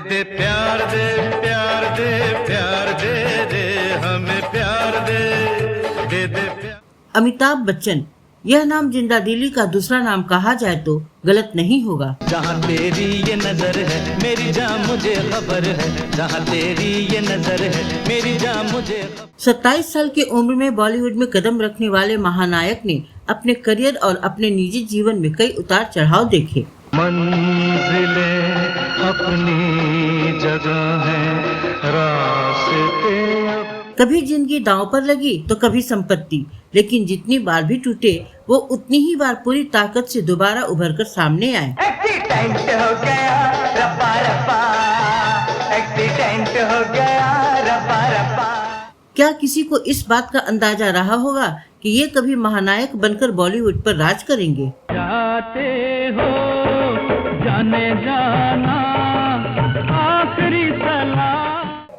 दे प्यार दे प्यार दे प्यार दे दे हमें प्यार दे दे दे प्यार। अमिताभ बच्चन, यह नाम जिंदा दिली का दूसरा नाम कहा जाए तो गलत नहीं होगा। जहाँ तेरी ये नजर है मेरी जान मुझे खबर है, जहाँ तेरी ये नजर है मेरी जान मुझे। 27 साल की उम्र में बॉलीवुड में कदम रखने वाले महानायक ने अपने करियर और अपने निजी जीवन में कई उतार चढ़ाव देखे। मंजिलें अपनी जगह है, रास्ते कभी जिंदगी दांव पर लगी तो कभी संपत्ति, लेकिन जितनी बार भी टूटे वो उतनी ही बार पूरी ताकत से दोबारा उभर कर सामने आए। एक्सीडेंट हो गया रपा रपा, एक्सीडेंट हो गया रपा रपा। क्या किसी को इस बात का अंदाजा रहा होगा कि ये कभी महानायक बनकर बॉलीवुड पर राज करेंगे? जाते हो जाने जाना आखिरी सलाह।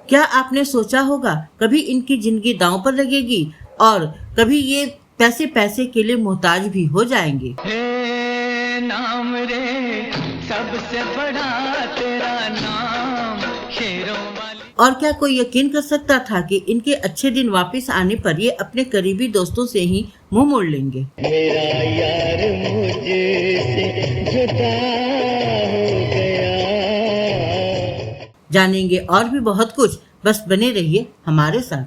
क्या आपने सोचा होगा कभी इनकी जिंदगी दांव पर लगेगी और कभी ये पैसे पैसे के लिए मोहताज भी हो जाएंगे? हे नाम रे सबसे बड़ा तेरा नाम, शेरों वाली। और क्या कोई यकीन कर सकता था कि इनके अच्छे दिन वापस आने पर ये अपने करीबी दोस्तों से ही मुंह मोड़ लेंगे? मेरा यार मुझसे जुदा हो गया। जानेंगे और भी बहुत कुछ, बस बने रहिए हमारे साथ।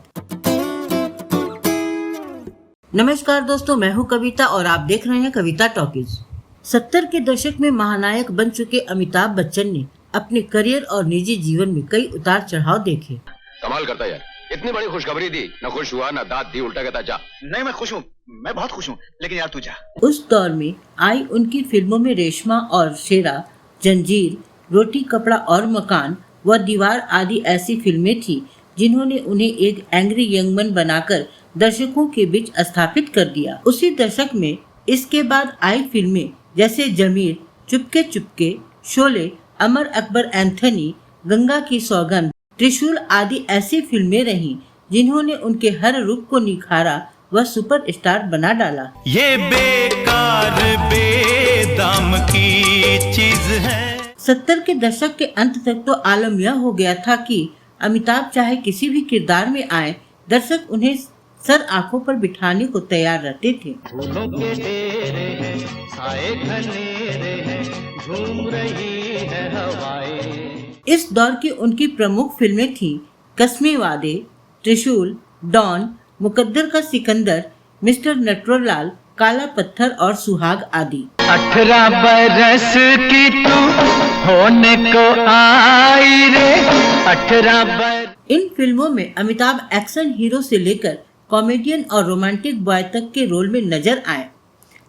नमस्कार दोस्तों, मैं हूं कविता और आप देख रहे हैं कविता टॉकीज। 70 के दशक में महानायक बन चुके अमिताभ बच्चन ने अपने करियर और निजी जीवन में कई उतार चढ़ाव देखे। कमाल करता यार, इतनी बड़ी खुशखबरी दी, न खुश हुआ न दाद दी, उल्टा कहता जा। नहीं मैं खुश हूँ, मैं बहुत खुश हूँ, लेकिन यार तू जा। उस दौर में आई उनकी फिल्मों में रेशमा और शेरा, जंजीर, रोटी कपड़ा और मकान व दीवार आदि ऐसी फिल्में थी जिन्होंने उन्हें एक एंग्री यंगमैन बनाकर दर्शकों के बीच स्थापित कर दिया। उसी दशक में इसके बाद आई फिल्में जैसे जमीर, चुपके चुपके, शोले, अमर अकबर एंथनी, गंगा की सौगंध, त्रिशूल आदि ऐसी फिल्में रहीं जिन्होंने उनके हर रूप को निखारा व सुपरस्टार बना डाला। ये बेकार बेदाम की चीज है। 70 के दशक के अंत तक तो आलम यह हो गया था कि अमिताभ चाहे किसी भी किरदार में आए, दर्शक उन्हें सर आंखों पर बिठाने को तैयार रहते थे। फूलों के डेरे हैं, साए घनेरे हैं, झूम रही है हवाएं। इस दौर की उनकी प्रमुख फिल्में थीं कस्मे वादे, त्रिशूल, डॉन, मुकद्दर का सिकंदर, मिस्टर नटवरलाल, काला पत्थर और सुहाग आदि। 18 बरस की तू होने को आई रे, 18 बरस। इन फिल्मों में अमिताभ एक्शन हीरो से लेकर कॉमेडियन और रोमांटिक बॉय तक के रोल में नजर आए,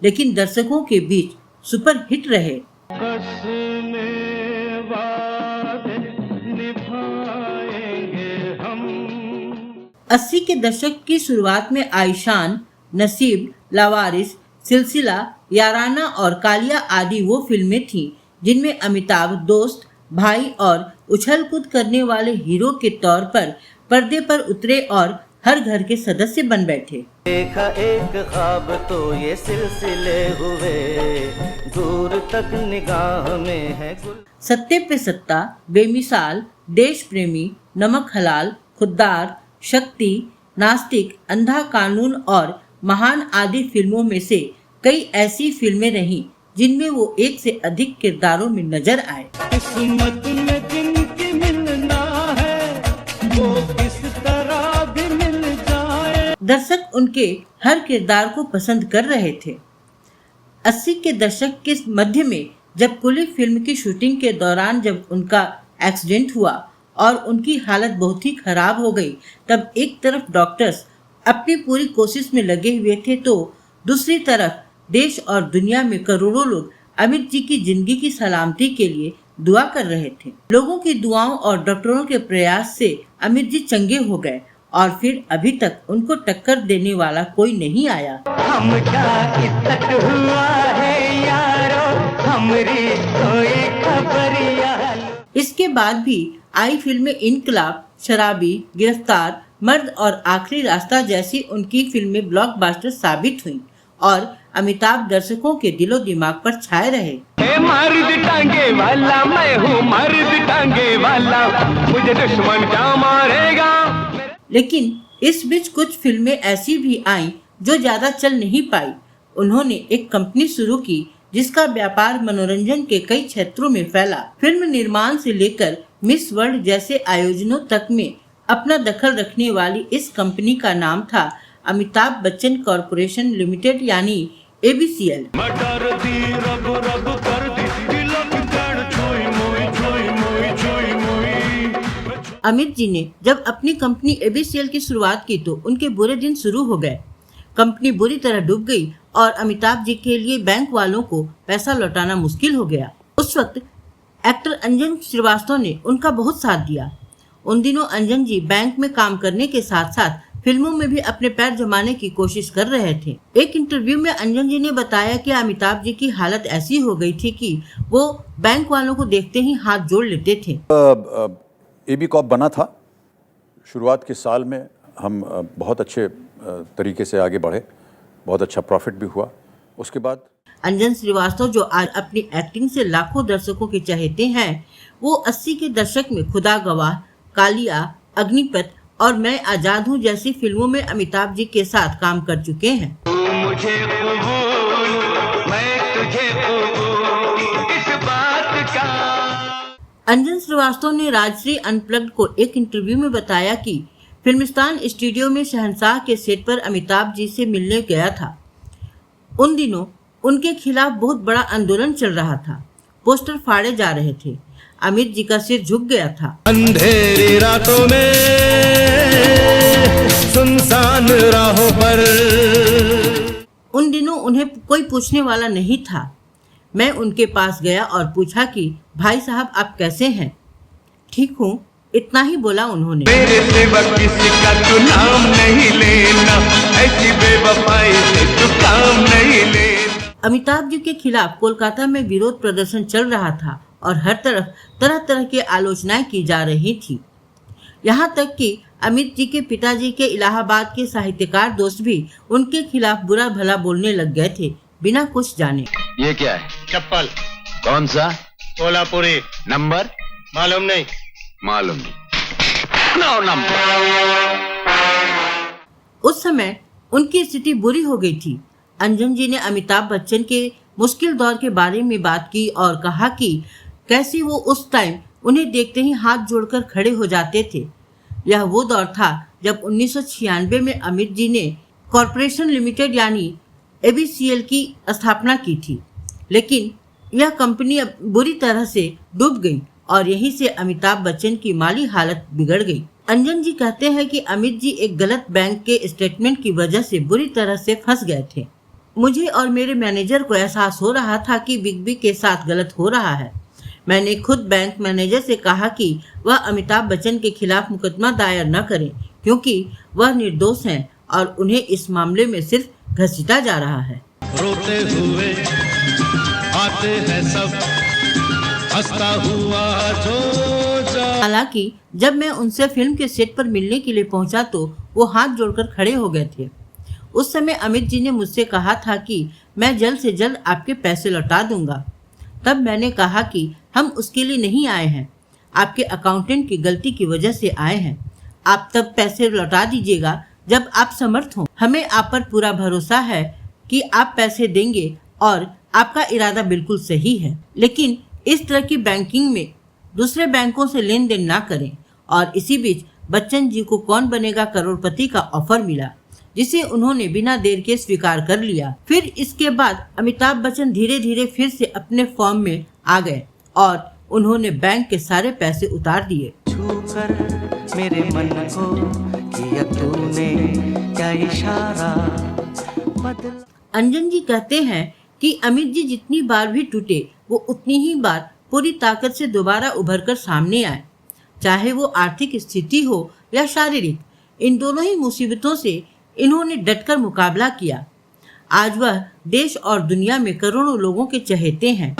लेकिन दर्शकों के बीच सुपर हिट रहे। 80 के दशक की शुरुआत में आईशान, नसीब, लावारिस, सिलसिला, याराना और कालिया आदि वो फिल्में थीं जिनमें अमिताभ दोस्त, भाई और उछल कूद करने वाले हीरो के तौर पर पर्दे पर उतरे और हर घर के सदस्य बन बैठे। देखा एक ख्वाब तो ये सिलसिले हुए, दूर तक निगाह में है गुल। सत्ते पे सत्ता, बेमिसाल, देश प्रेमी, नमक हलाल, खुद्दार, शक्ति, नास्तिक, अंधा कानून और महान आदि फिल्मों में से कई ऐसी फिल्में रहीं जिनमें वो एक से अधिक किरदारों में नजर आए। किस्मत में जिनकी मिलना है वो किस तरह भी मिल जाए। दर्शक उनके हर किरदार को पसंद कर रहे थे। 80 के दशक के मध्य में जब कुली फिल्म की शूटिंग के दौरान जब उनका एक्सीडेंट हुआ और उनकी हालत बहुत ही खराब हो गई, तब एक तरफ डॉक्टर्स अपनी पूरी कोशिश में लगे हुए थे तो दूसरी तरफ देश और दुनिया में करोड़ों लोग अमित जी की जिंदगी की सलामती के लिए दुआ कर रहे थे। लोगों की दुआओं और डॉक्टरों के प्रयास से अमित जी चंगे हो गए और फिर अभी तक उनको टक्कर देने वाला कोई नहीं आया। हम क्या इज्जत हुआ है यारो, हमरी कोई खबर। इसके बाद भी आई फिल्में इनकलाब, शराबी, गिरफ्तार, मर्द और आखिरी रास्ता जैसी उनकी फिल्में ब्लॉकबस्टर साबित हुईं और अमिताभ दर्शकों के दिलो दिमाग पर छाए रहे। मर्द टांगे वाला मैं हूँ, मर्द टांगे वाला, मुझे दुश्मन क्या मारेगा। लेकिन इस बीच कुछ फिल्में ऐसी भी आईं जो ज्यादा चल नहीं पाई। उन्होंने एक कंपनी शुरू की जिसका व्यापार मनोरंजन के कई क्षेत्रों में फैला। फिल्म निर्माण से लेकर मिस वर्ल्ड जैसे आयोजनों तक में अपना दखल रखने वाली इस कंपनी का नाम था अमिताभ बच्चन कॉरपोरेशन लिमिटेड यानी ABCL। अमित जी ने जब अपनी कंपनी ABCL की शुरुआत की तो उनके बुरे दिन शुरू हो गए। कंपनी बुरी तरह डूब गई और अमिताभ जी के लिए बैंक वालों को पैसा लौटाना मुश्किल हो गया। उस वक्त एक्टर अंजन श्रीवास्तव ने उनका बहुत साथ दिया। उन दिनों अंजन जी बैंक में काम करने के साथ साथ फिल्मों में भी अपने पैर जमाने की कोशिश कर रहे थे। एक इंटरव्यू में अंजन जी ने बताया कि अमिताभ जी की हालत ऐसी हो गई थी कि वो बैंक वालों को देखते ही हाथ जोड़ लेते थे। AB कॉर्प बना था। शुरुआत के साल में हम बहुत अच्छे तरीके से आगे बढ़े, बहुत अच्छा प्रॉफिट भी हुआ। उसके बाद अंजन श्रीवास्तव जो आज अपनी एक्टिंग से लाखों दर्शकों के चहेते हैं, वो 80 के दशक में खुदा गवाह, कालिया, अग्निपथ और मैं आजाद हूँ जैसी फिल्मों में अमिताभ जी के साथ काम कर चुके हैं। मुझे कबूल, मैं तुझे कबूल, इस बात का। अंजन श्रीवास्तव ने राजश्री अनप्लग्ड को एक इंटरव्यू में बताया कि फिल्मिस्तान स्टूडियो में शहंशाह के सेट पर अमिताभ जी से मिलने गया था। उन दिनों उनके खिलाफ बहुत बड़ा आंदोलन चल रहा था। पोस्टर फाड़े जा रहे थे। अमित जी का सिर झुक गया था। अंधेरी रातों में सुनसान राहों पर। उन दिनों उन्हें कोई पूछने वाला नहीं था। मैं उनके पास गया और पूछा कि भाई साहब आप कैसे हैं? ठीक हूँ, इतना ही बोला उन्होंने। मेरे सिवा किसी का तू नाम नहीं लेना, ऐसी बेवफाई से तू काम नहीं लेना। अमिताभ जी के खिलाफ कोलकाता में विरोध प्रदर्शन चल रहा था और हर तरफ तरह तरह की आलोचनाएं की जा रही थी। यहाँ तक कि अमित जी के पिताजी के इलाहाबाद के साहित्यकार दोस्त भी उनके खिलाफ बुरा भला बोलने लग गए थे, बिना कुछ जाने। ये क्या है? चप्पल कौन सा? कोल्हापुरी। नंबर? मालूम नहीं। मालूम नहीं। No number. उस समय उनकी स्थिति बुरी हो गई थी। अंजन जी ने अमिताभ बच्चन के मुश्किल दौर के बारे में बात की और कहा कि कैसे वो उस टाइम उन्हें देखते ही हाथ जोड़कर खड़े हो जाते थे। यह वो दौर था जब 1996 में अमित जी ने कॉरपोरेशन लिमिटेड यानी ABCL की स्थापना की थी, लेकिन यह कंपनी अब बुरी तरह से डूब गई और यहीं से अमिताभ बच्चन की माली हालत बिगड़ गई। अंजन जी कहते हैं कि अमित जी एक गलत बैंक के स्टेटमेंट की वजह से बुरी तरह से फंस गए थे। मुझे और मेरे मैनेजर को एहसास हो रहा था कि बिग बी के साथ गलत हो रहा है। मैंने खुद बैंक मैनेजर से कहा कि वह अमिताभ बच्चन के खिलाफ मुकदमा दायर न करें क्योंकि वह निर्दोष हैं और उन्हें इस मामले में सिर्फ घसीटा जा रहा है। रोते हुए आते हैं सब, हंसता हुआ जो जा। हालांकि जब मैं उनसे फिल्म के सेट पर मिलने के लिए पहुंचा तो वो हाथ जोड़कर खड़े हो गए थे। उस समय अमित जी ने मुझसे कहा था कि मैं जल्द से जल्द आपके पैसे लौटा दूंगा। तब मैंने कहा कि हम उसके लिए नहीं आए हैं, आपके अकाउंटेंट की गलती की वजह से आए हैं। आप तब पैसे लौटा दीजिएगा जब आप समर्थ हों। हमें आप पर पूरा भरोसा है कि आप पैसे देंगे और आपका इरादा बिल्कुल सही है, लेकिन इस तरह की बैंकिंग में दूसरे बैंकों से लेन देन ना करें। और इसी बीच बच्चन जी को कौन बनेगा करोड़पति का ऑफर मिला, जिसे उन्होंने बिना देर के स्वीकार कर लिया। फिर इसके बाद अमिताभ बच्चन धीरे धीरे फिर से अपने फॉर्म में आ गए और उन्होंने बैंक के सारे पैसे उतार दिए। छूकर मेरे मन को किया तूने क्या इशारा बदला। अंजन जी कहते हैं कि अमित जी जितनी बार भी टूटे वो उतनी ही बार पूरी ताकत से दोबारा उभरकर सामने आए। चाहे वो आर्थिक स्थिति हो या शारीरिक, इन दोनों ही मुसीबतों से इन्होंने डटकर मुकाबला किया। आज वह देश और दुनिया में करोड़ों लोगों के चहेते हैं।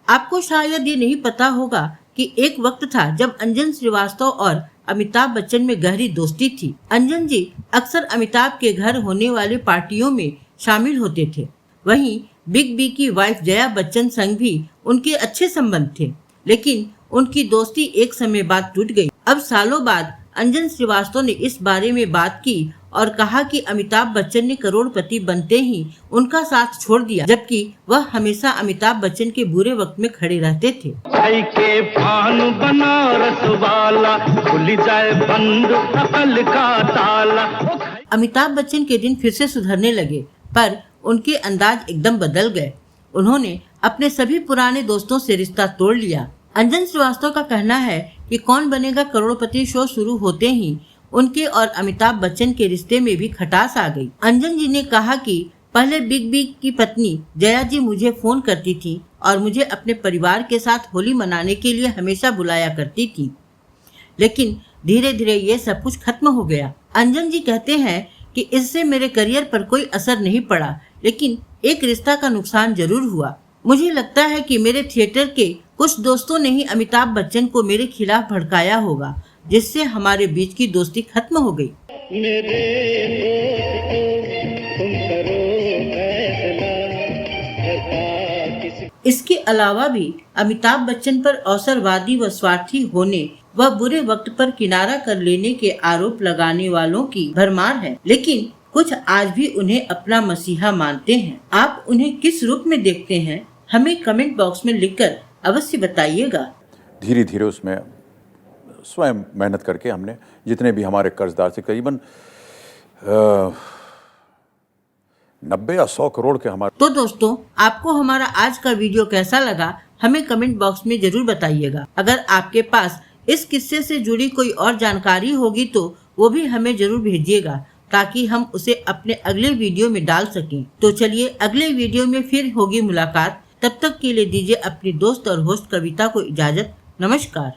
आपको शायद ये नहीं पता होगा कि एक वक्त था जब अंजन श्रीवास्तव और अमिताभ बच्चन में गहरी दोस्ती थी। अंजन जी अक्सर अमिताभ के घर होने वाले पार्टियों में शामिल होते थे। वहीं बिग बी की वाइफ जया बच्चन संग भी उनके अच्छे संबंध थे, लेकिन उनकी दोस्ती एक समय बाद टूट गई। अब सालों बाद अंजन श्रीवास्तव ने इस बारे में बात की और कहा कि अमिताभ बच्चन ने करोड़पति बनते ही उनका साथ छोड़ दिया, जबकि वह हमेशा अमिताभ बच्चन के बुरे वक्त में खड़े रहते थे। के पान बनारस वाला खुल जाए बंद अकल का ताला। अमिताभ बच्चन के दिन फिर से सुधरने लगे, पर उनके अंदाज एकदम बदल गए। उन्होंने अपने सभी पुराने दोस्तों से रिश्ता तोड़ लिया। अंजन श्रीवास्तव का कहना है कि कौन बनेगा करोड़पति शो शुरू होते ही उनके और अमिताभ बच्चन के रिश्ते में भी खटास आ गई। अंजन जी ने कहा कि पहले बिग बी की पत्नी जया जी मुझे फोन करती थी और मुझे अपने परिवार के साथ होली मनाने के लिए हमेशा बुलाया करती थी, लेकिन धीरे धीरे ये सब कुछ खत्म हो गया। अंजन जी कहते हैं कि इससे मेरे करियर पर कोई असर नहीं पड़ा, लेकिन एक रिश्ता का नुकसान जरूर हुआ। मुझे लगता है कि मेरे थिएटर के कुछ दोस्तों ने ही अमिताभ बच्चन को मेरे खिलाफ भड़काया होगा, जिससे हमारे बीच की दोस्ती खत्म हो गई। इसके अलावा भी अमिताभ बच्चन पर अवसरवादी व स्वार्थी होने व बुरे वक्त पर किनारा कर लेने के आरोप लगाने वालों की भरमार है, लेकिन कुछ आज भी उन्हें अपना मसीहा मानते हैं। आप उन्हें किस रूप में देखते हैं, हमें कमेंट बॉक्स में लिखकर अवश्य बताइएगा। धीरे धीरे उसमें स्वयं मेहनत करके हमने जितने भी हमारे कर्जदार थे, करीबन 90 या 100 करोड़ के हमारे। तो दोस्तों, आपको हमारा आज का वीडियो कैसा लगा, हमें कमेंट बॉक्स में जरूर बताइएगा। अगर आपके पास इस किस्से से जुड़ी कोई और जानकारी होगी तो वो भी हमें जरूर भेजिएगा, ताकि हम उसे अपने अगले वीडियो में डाल सकें। तो चलिए अगले वीडियो में फिर होगी मुलाकात। तब तक के लिए दीजिए अपनी दोस्त और होस्ट कविता को इजाजत। नमस्कार।